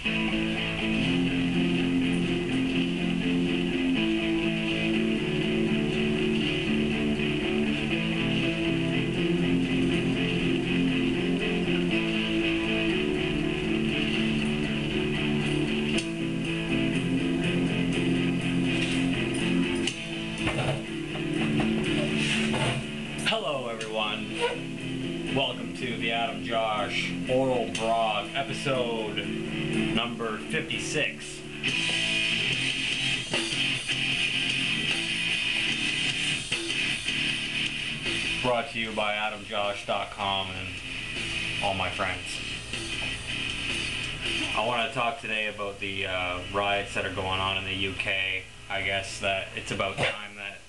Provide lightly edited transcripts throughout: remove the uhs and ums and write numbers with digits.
Hello everyone, welcome to the Adam Josh Oral Blog, episode number 56. Brought to you by AdamJosh.com and all my friends. I want to talk today about the riots that are going on in the UK. I guess that it's about time that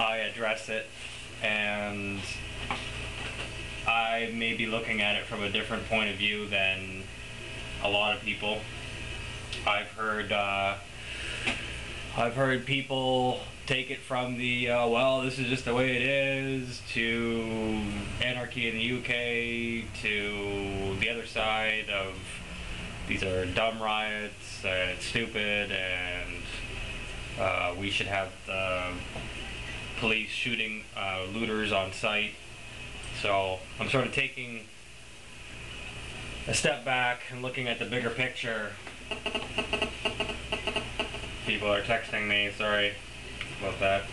I address it, and I may be looking at it from a different point of view than a lot of people. I've heard people take it from the well, this is just the way it is, to Anarchy in the UK, to the other side of these are dumb riots, it's stupid, and we should have the police shooting looters on sight. So I'm sort of taking a step back and looking at the bigger picture. People are texting me, sorry about that.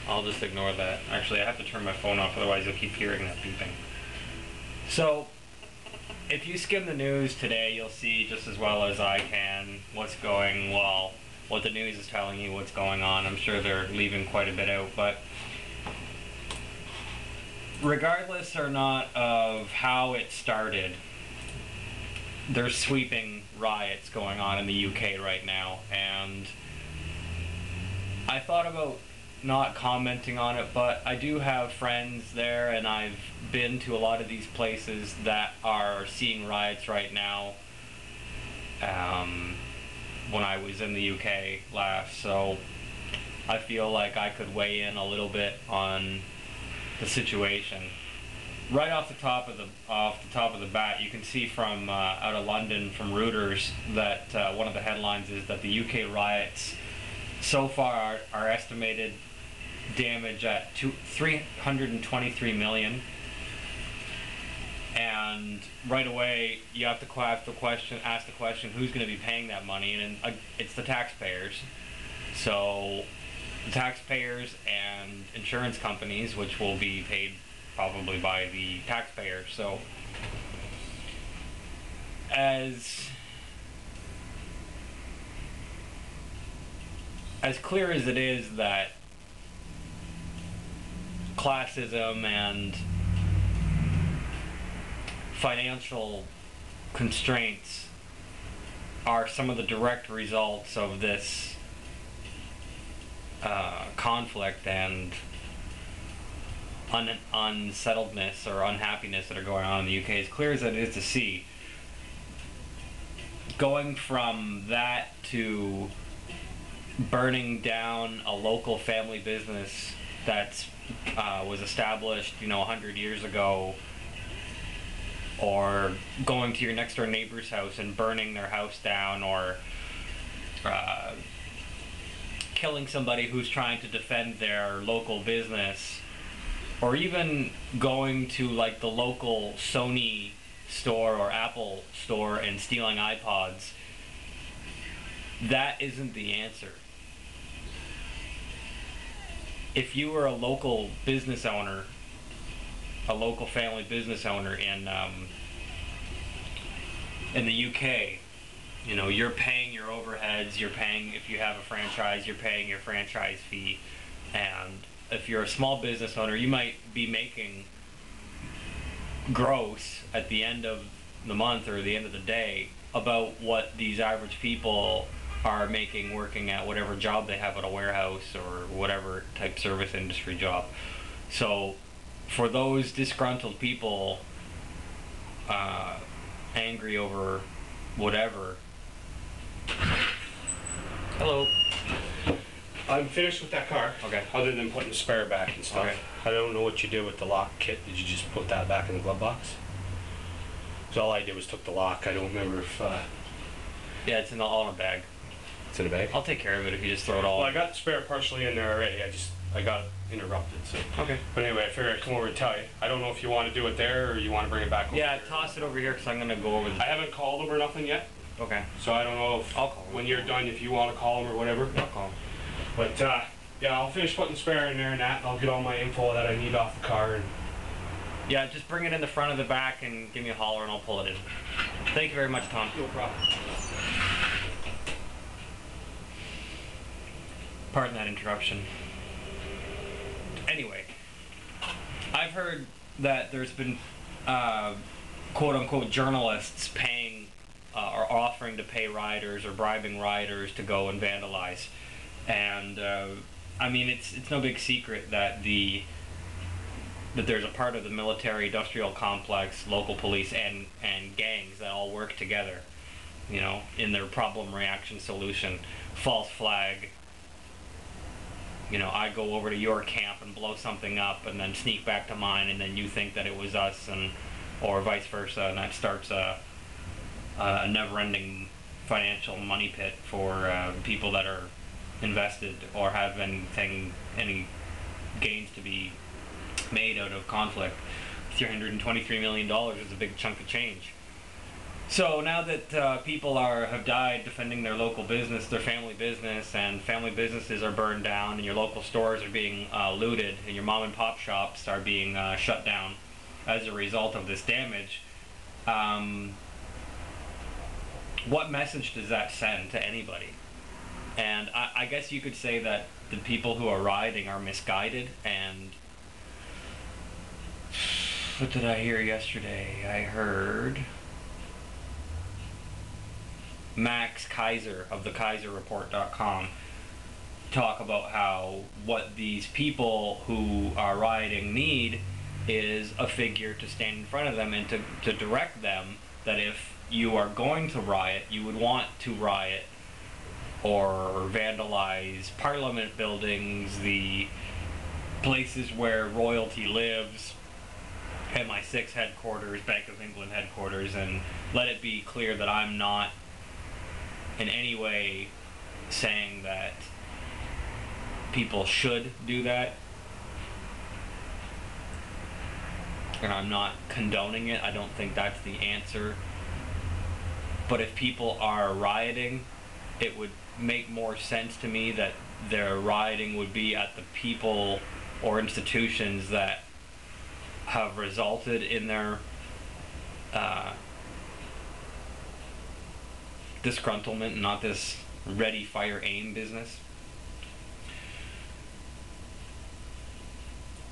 I'll just ignore that. Actually, I have to turn my phone off, otherwise you'll keep hearing that beeping. So if you skim the news today, you'll see just as well as I can what the news is telling you, what's going on. I'm sure they're leaving quite a bit out, but regardless or not of how it started, there's sweeping riots going on in the UK right now, and I thought about not commenting on it, but I do have friends there, and I've been to a lot of these places that are seeing riots right now. When I was in the UK last, so I feel like I could weigh in a little bit on the situation. Right off the top of the bat, you can see from out of London from Reuters that one of the headlines is that the UK riots so far are estimated damage at 323 million. And right away, you have to ask the question, who's going to be paying that money? And it's the taxpayers. So the taxpayers and insurance companies, which will be paid probably by the taxpayers. So as clear as it is that classism and financial constraints are some of the direct results of this conflict and unsettledness or unhappiness that are going on in the UK, as clear as it is to see, going from that to burning down a local family business that was established 100 years ago, or going to your next door neighbor's house and burning their house down, or killing somebody who's trying to defend their local business, or even going to like the local Sony store or Apple store and stealing iPods. That isn't the answer. If you were a local business owner, a local family business owner in the UK, you're paying your overheads, you're paying, if you have a franchise, you're paying your franchise fee, and if you're a small business owner, you might be making gross at the end of the month or the end of the day about what these average people are making working at whatever job they have at a warehouse or whatever type service industry job. So for those disgruntled people angry over whatever. Hello. I'm finished with that car. Okay. Other than putting the spare back and stuff. Okay. I don't know what you did with the lock kit. Did you just put that back in the glove box? So all I did was took the lock. I don't remember if Yeah, it's all in a bag. it's in a bag. I'll take care of it if you just throw it all. Well, I got the spare partially in there already. I got interrupted. So. Okay. But anyway, I figured I'd come over and tell you. I don't know if you want to do it there or you want to bring it back over Yeah, here. toss it over here because I'm gonna go over. I haven't called them or nothing yet, Okay. so I don't know if I'll call 'em. when you're done, if you want to call them or whatever. I'll call 'em. But yeah, I'll finish putting the spare in there and that. And I'll get all my info that I need off the car. And Yeah, just bring it in the front of the back and give me a holler and I'll pull it in. Thank you very much, Tom. no problem. Pardon that interruption. Anyway, I've heard that there's been quote-unquote journalists paying or offering to pay rioters or bribing rioters to go and vandalize. And I mean, it's no big secret that that there's a part of the military-industrial complex, local police, and gangs that all work together, you know, in their problem reaction solution. False flag. You know, I go over to your camp and blow something up and then sneak back to mine, and then you think that it was us, or vice versa, and that starts a never-ending financial money pit for people that are invested or have any gains to be made out of conflict. $323 million is a big chunk of change. So now that people have died defending their local business, their family business, and family businesses are burned down, and your local stores are being looted, and your mom and pop shops are being shut down as a result of this damage, what message does that send to anybody? And I guess you could say that the people who are rioting are misguided. And what did I hear yesterday? I heard Max Kaiser of the KaiserReport.com talk about how what these people who are rioting need is a figure to stand in front of them and to direct them that if you are going to riot, you would want to riot or vandalize parliament buildings, the places where royalty lives, MI6 headquarters, Bank of England headquarters, and let it be clear that I'm not in any way saying that people should do that, and I'm not condoning it. I don't think that's the answer. But if people are rioting, it would make more sense to me that their rioting would be at the people or institutions that have resulted in their disgruntlement, not this ready, fire, aim business.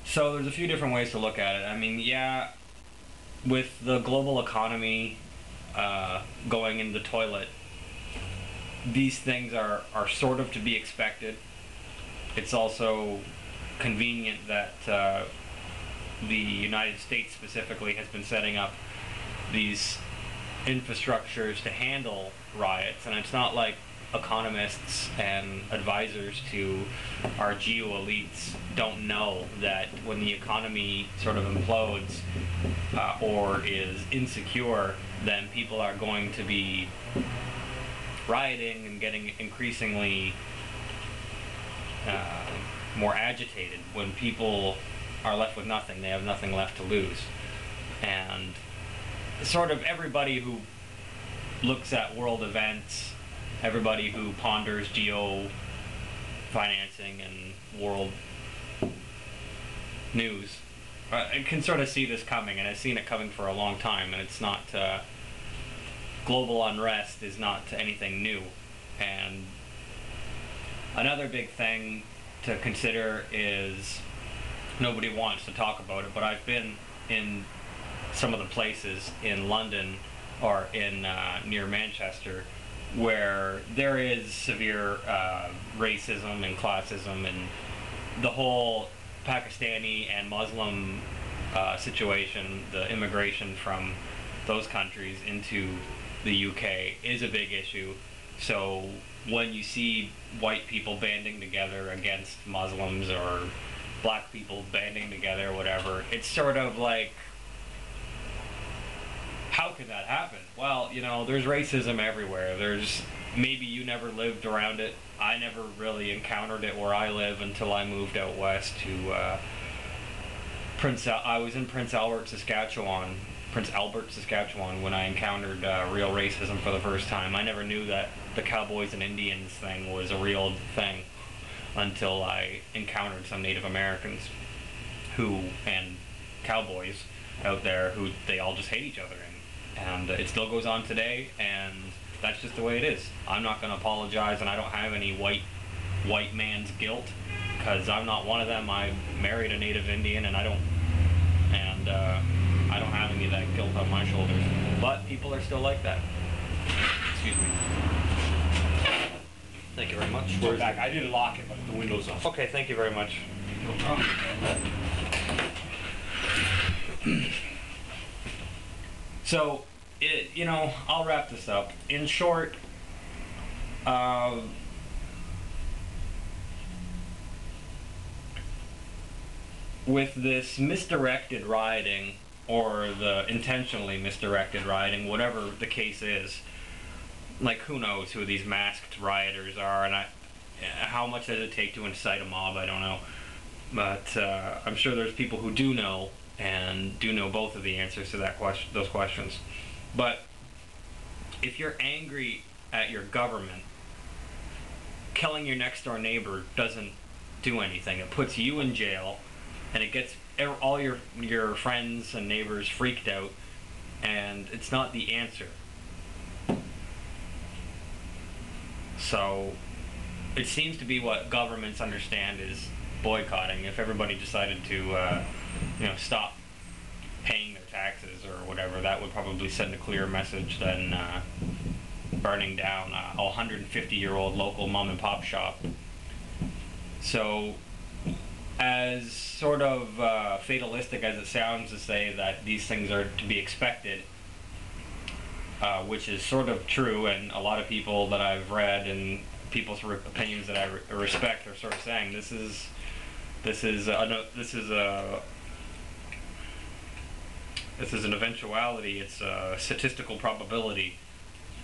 So there's a few different ways to look at it. I mean, yeah, with the global economy going in the toilet, these things are sort of to be expected. It's also convenient that the United States specifically has been setting up these infrastructures to handle riots, and it's not like economists and advisors to our geo elites don't know that when the economy sort of implodes or is insecure, then people are going to be rioting and getting increasingly more agitated. When people are left with nothing, they have nothing left to lose. And sort of everybody who looks at world events, everybody who ponders geo-financing and world news can sort of see this coming, and has seen it coming for a long time, and it's not global unrest is not anything new. And another big thing to consider is, nobody wants to talk about it, but I've been in some of the places in London or in near Manchester where there is severe racism and classism, and the whole Pakistani and Muslim situation, the immigration from those countries into the UK is a big issue. So when you see white people banding together against Muslims or black people banding together or whatever, it's sort of like, how could that happen? Well, there's racism everywhere. Maybe you never lived around it. I never really encountered it where I live until I moved out west to I was in Prince Albert, Saskatchewan, when I encountered real racism for the first time. I never knew that the Cowboys and Indians thing was a real thing until I encountered some Native Americans and cowboys out there who they all just hate each other, and it still goes on today, and that's just the way it is. I'm not going to apologize, and I don't have any white man's guilt, because I'm not one of them. I married a Native Indian, and I don't have any of that guilt on my shoulders. But people are still like that. Excuse me. Thank you very much. We're back. I didn't lock it, but the window's off. Okay, thank you very much. No problem. So, I'll wrap this up. In short, with this misdirected rioting, or the intentionally misdirected rioting, whatever the case is, like, who knows who these masked rioters are, and how much does it take to incite a mob? I don't know. But I'm sure there's people who do know, and do know both of the answers to those questions. But if you're angry at your government, killing your next door neighbor doesn't do anything. It puts you in jail, and it gets all your friends and neighbors freaked out, and it's not the answer. So it seems to be what governments understand is boycotting. If everybody decided to stop paying their taxes or whatever, that would probably send a clearer message than burning down a 150-year-old local mom and pop shop. So, as sort of fatalistic as it sounds to say that these things are to be expected, which is sort of true, and a lot of people that I've read and people's opinions that I respect are sort of saying this is an eventuality. It's a statistical probability.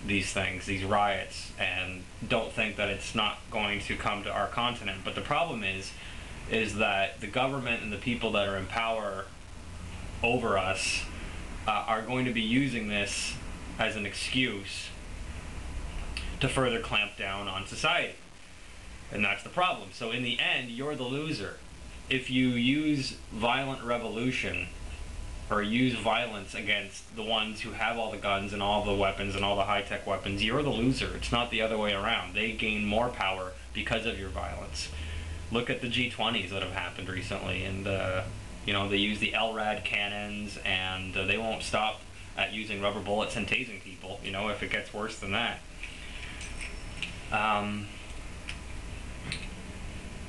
These things, these riots, and don't think that it's not going to come to our continent. But the problem is that the government and the people that are in power over us are going to be using this as an excuse to further clamp down on society. And that's the problem. So in the end, you're the loser. If you use violent revolution or use violence against the ones who have all the guns and all the weapons and all the high-tech weapons, you're the loser. It's not the other way around. They gain more power because of your violence. Look at the G20s that have happened recently, and they use the LRAD cannons, and they won't stop at using rubber bullets and tasing people, if it gets worse than that.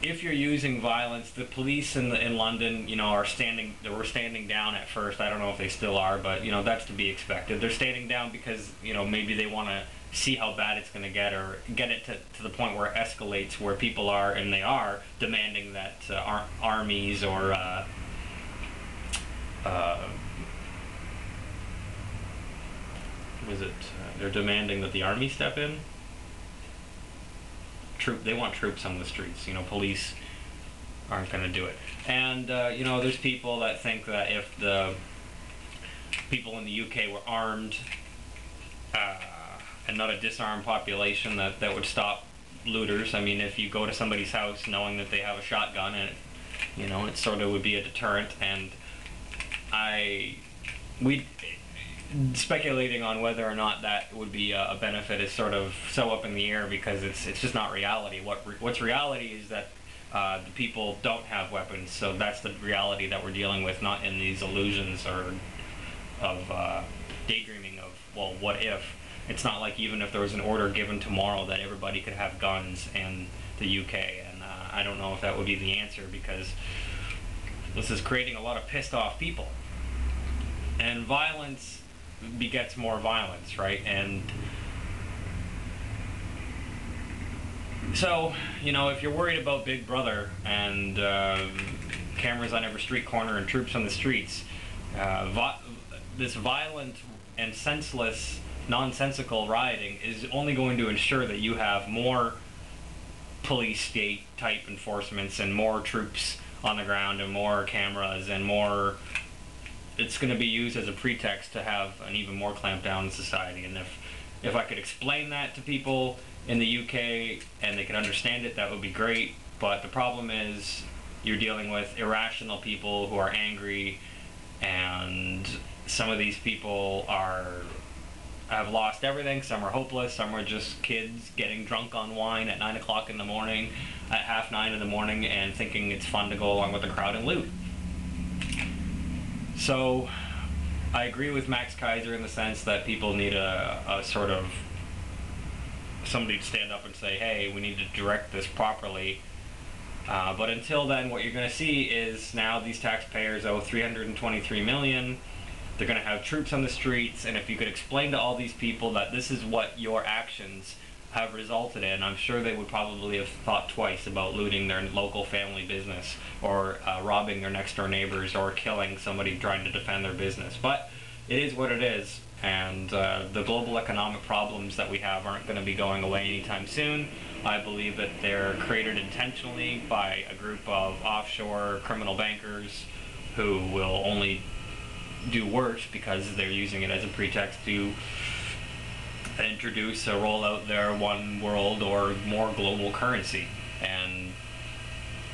If you're using violence, the police in London, they were standing down at first. I don't know if they still are, but that's to be expected. They're standing down because maybe they want to see how bad it's going to get, or get it to the point where it escalates, where people are, and they are demanding that armies or they're demanding that the army step in. They want troops on the streets. Police aren't going to do it. And there's people that think that if the people in the UK were armed and not a disarmed population, that would stop looters. I mean, if you go to somebody's house knowing that they have a shotgun, and it sort of would be a deterrent. And speculating on whether or not that would be a benefit is sort of so up in the air, because it's just not reality. What's reality is that the people don't have weapons, so that's the reality that we're dealing with, not in these illusions of daydreaming of, well, what if? It's not like even if there was an order given tomorrow that everybody could have guns in the UK, and I don't know if that would be the answer, because this is creating a lot of pissed off people. And violence begets more violence, right? And so, if you're worried about Big Brother and cameras on every street corner and troops on the streets, this violent and senseless, nonsensical rioting is only going to ensure that you have more police state type enforcements and more troops on the ground and more cameras and more. It's going to be used as a pretext to have an even more clampdown in society. And if I could explain that to people in the UK and they could understand it, that would be great. But the problem is you're dealing with irrational people who are angry, and some of these people have lost everything. Some are hopeless. Some are just kids getting drunk on wine at 9 o'clock in the morning, at 8:30 in the morning, and thinking it's fun to go along with the crowd and loot. So I agree with Max Kaiser in the sense that people need a sort of somebody to stand up and say, hey, we need to direct this properly. But until then, what you're going to see is now these taxpayers owe $323 million. They're going to have troops on the streets, and if you could explain to all these people that this is what your actions have resulted in, I'm sure they would probably have thought twice about looting their local family business, or robbing their next door neighbors, or killing somebody trying to defend their business. But it is what it is, and the global economic problems that we have aren't going to be going away anytime soon. I believe that they're created intentionally by a group of offshore criminal bankers who will only do worse because they're using it as a pretext to introduce or roll out their one world or more global currency. And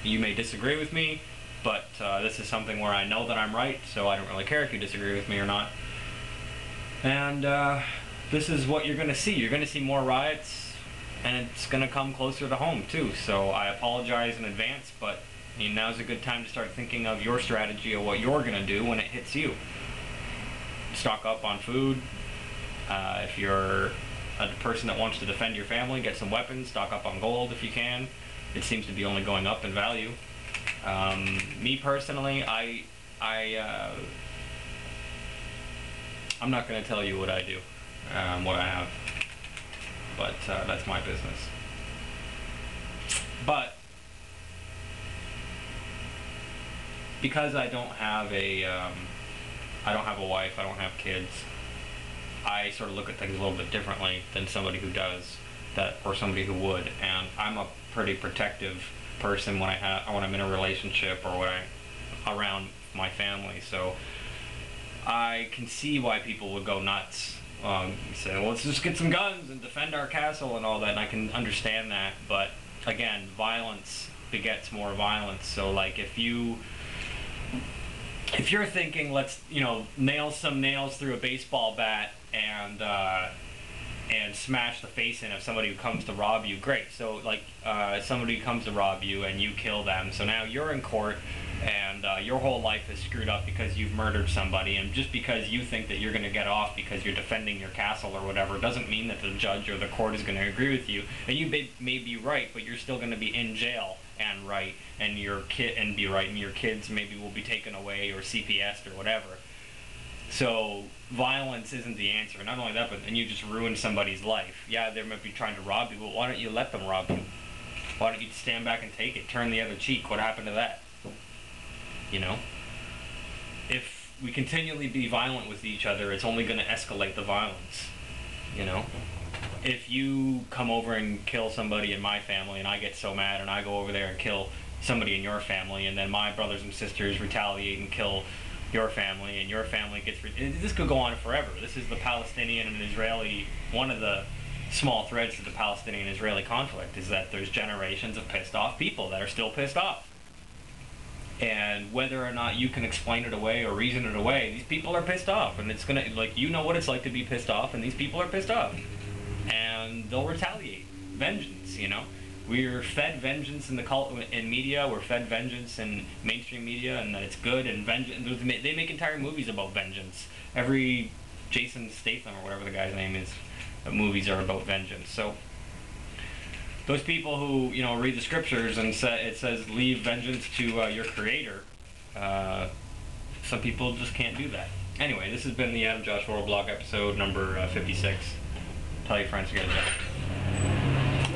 you may disagree with me, but this is something where I know that I'm right, so I don't really care if you disagree with me or not. And this is what you're going to see. You're going to see more riots, and it's going to come closer to home too. So I apologize in advance, but now's a good time to start thinking of your strategy of what you're going to do when it hits you. Stock up on food. If you're a person that wants to defend your family, get some weapons. Stock up on gold if you can. It seems to be only going up in value. Me personally, I'm not going to tell you what I do, what I have, but that's my business. But because I don't have a wife, I don't have kids, I sort of look at things a little bit differently than somebody who does that, or somebody who would. And I'm a pretty protective person when I'm in a relationship or when I'm around my family. So I can see why people would go nuts. Say, well, let's just get some guns and defend our castle and all that. And I can understand that, but again, violence begets more violence. So like if you're thinking, let's nail some nails through a baseball bat and smash the face in of somebody who comes to rob you, great. So like somebody comes to rob you and you kill them, so now you're in court and your whole life is screwed up because you've murdered somebody, and just because you think that you're going to get off because you're defending your castle or whatever doesn't mean that the judge or the court is going to agree with you. And you may be right, but you're still going to be in jail and right, and your kids maybe will be taken away or CPS'd or whatever. So violence isn't the answer. Not only that, but then you just ruin somebody's life. Yeah, they might be trying to rob you, but why don't you let them rob you? Why don't you stand back and take it? Turn the other cheek. What happened to that? If we continually be violent with each other, it's only going to escalate the violence. If you come over and kill somebody in my family and I get so mad and I go over there and kill somebody in your family, and then my brothers and sisters retaliate and kill your family, and your family gets... this could go on forever. This is the Palestinian and Israeli... One of the small threads to the Palestinian-Israeli conflict is that there's generations of pissed off people that are still pissed off. And whether or not you can explain it away or reason it away, these people are pissed off. And it's going to... what it's like to be pissed off, and these people are pissed off. And they'll retaliate. Vengeance, We're fed vengeance in media. We're fed vengeance in mainstream media, and that it's good. And vengeance, they make entire movies about vengeance. Every Jason Statham or whatever the guy's name is, movies are about vengeance. So those people who read the scriptures and it says leave vengeance to your Creator. Some people just can't do that. Anyway, this has been the Adam Josh World Blog episode number 56. Tell your friends to get it done.